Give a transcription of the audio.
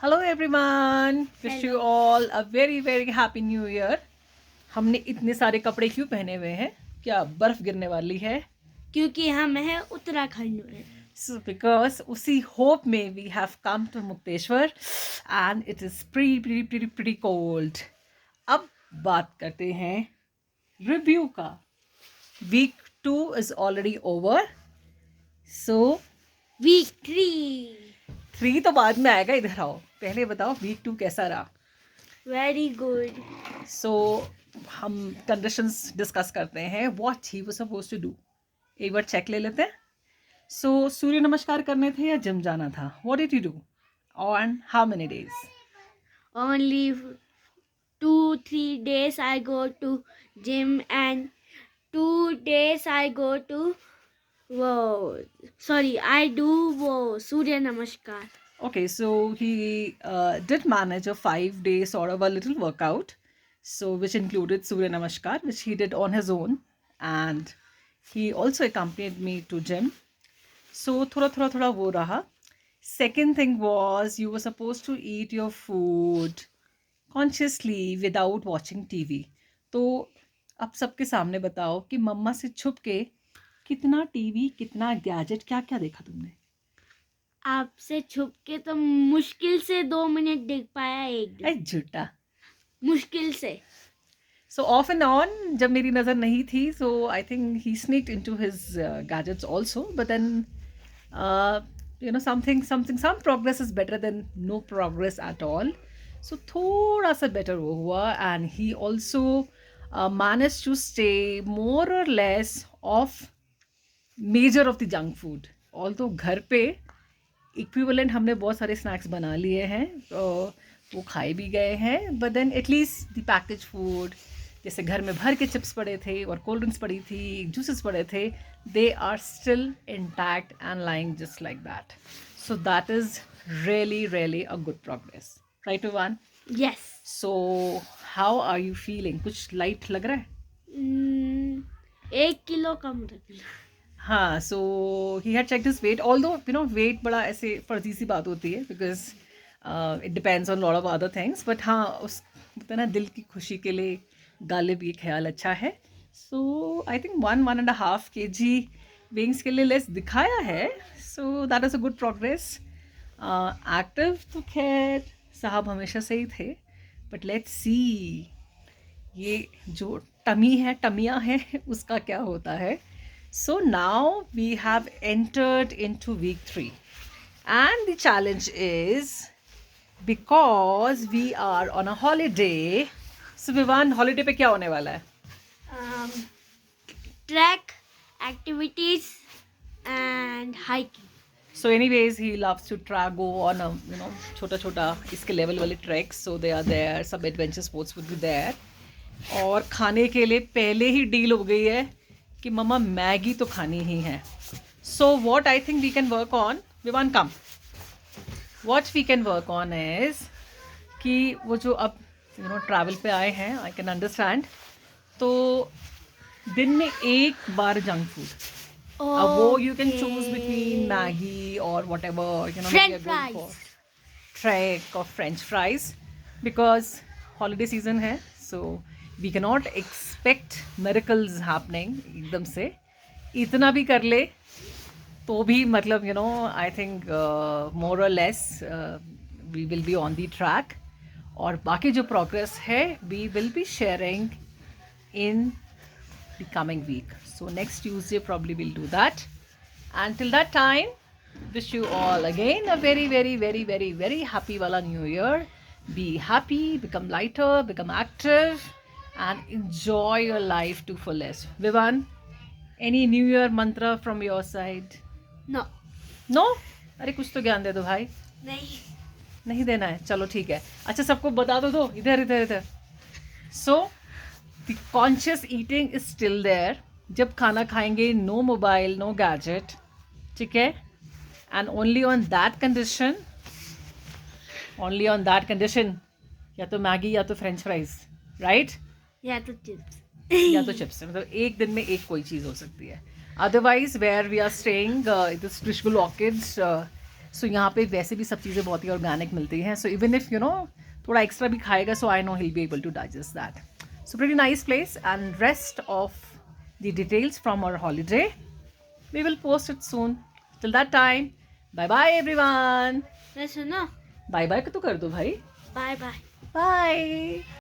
Hello everyone, wish you all a very very happy new year. हमने इतने सारे कपड़े क्यों पहने हुए हैं? क्या बर्फ गिरने वाली है? क्योंकि हम है उत्तराखंड में। सो बिकॉज उसी होप में we have come to Mukteshwar and it is pre cold. अब बात करते हैं रिव्यू का। Week 2 is already over. So week 3 3 तो बाद में आएगा, इधर आओ। पहले बताओ वीक 2 कैसा रहा? Very good. सो हम कंडीशंस डिस्कस करते हैं, what he was suppose to do. एक बार चेक ले लेते हैं। सो सूर्य नमस्कार करने थे या जिम जाना था? What did you do on how many days? Only 2-3 days I go to gym and 2 days I go to I do Surya Namaskar. Okay, so he did manage a 5 day sort of a little workout, so which included Surya Namaskar, which he did on his own, and he also accompanied me to gym. So थोड़ा वो रहा. Second thing was you were supposed to eat your food consciously without watching TV. तो अब सबके सामने बताओ कि मम्मा से छुप के कितना टीवी, कितना गैजेट, क्या क्या देखा तुमने? आपसे छुप के तो मुश्किल से 2 मिनट देख पाया एक दिन। झूठा। मुश्किल से। So off and on, जब मेरी नज़र नहीं थी, so I think he sneaked into his gadgets also. But then, uh, some progress is better than no progress at all. So थोड़ा सा better वो हुआ, and he also managed to stay more or less off major of the junk food. Although घर पे equivalent हमने बहुत सारे snacks बना लिए हैं, तो वो खाए भी गए हैं, but then at least the package food, जैसे घर में भर के चिप्स पड़े थे और कोल्ड ड्रिंक्स पड़ी थी, जूसेस पड़े थे, they are still intact and lying just like that. So that is really a good progress, right Vivaan? Yes. So how are you feeling? कुछ लाइट लग रहा है? 1 किलो कम रखना। हाँ, so he had checked his weight, although weight बड़ा ऐसे फर्जी सी बात होती है, because it depends on lot of other things, but हाँ, उस होता है ना, दिल की खुशी के लिए गालिब ये ख्याल अच्छा है. सो आई थिंक 1.5 kg वेइंग्स के लिए लेस दिखाया है, so that is a good progress. Active तो खैर साहब हमेशा से ही थे, बट लेट्स सी ये जो टमियाँ है उसका क्या होता है. So now we have entered into week 3, and the challenge is because we are on a holiday. So Vivaan, holiday पे क्या होने वाला है? Track activities and hiking. So anyways, he loves to go on a छोटा इसके level वाले treks. So they are there. Some adventure sports would be there. और खाने के लिए पहले ही डील हो गई है कि मम्मा मैगी तो खानी ही है. So what I think we can work on, Vivaan come, what we can work on is कि वो जो अब ट्रैवल पे आए हैं, आई कैन अंडरस्टैंड, तो दिन में एक बार जंक फूड. अब वो you can choose between Maggi और वट एवर ट्रैक और French fries, because holiday season है. So we can not expect miracles happening एकदम से. इतना भी कर ले तो भी मतलब आई थिंक मोर और less we will be on the track. और बाकी जो प्रोग्रेस है we will be sharing in the coming week. So next Tuesday probably we'll do that. And till that time, wish you all again a very happy wala new year. Be happy, become lighter, become active, and enjoy your life to fullest. Vivaan, any new year mantra from your side? No. अरे कुछ तो ज्ञान दे दो भाई. नहीं देना है, चलो ठीक है. अच्छा, सबको बता दो इधर. So the conscious eating is still there. जब खाना खाएंगे, नो मोबाइल, नो गैजेट, ठीक है? And only on that condition या तो मैगी या तो फ्रेंच फ्राइज, राइट? या तो चिप्स. या तो चिप्स. मतलब एक दिन में एक कोई चीज़ हो सकती है. Otherwise where we are staying, it is ट्रिशबुल ऑर्किड्स सो यहाँ पे वैसे भी सब चीज़ें बहुत ही ऑर्गेनिक मिलती हैं. सो इवन इफ थोड़ा एक्स्ट्रा भी खाएगा, so I know he'll be able to digest that. So pretty nice place, and rest of the details from our holiday we will post it soon. Till that time, bye bye everyone. सुनो. Bye bye तो कर दो भाई. Bye bye. Bye.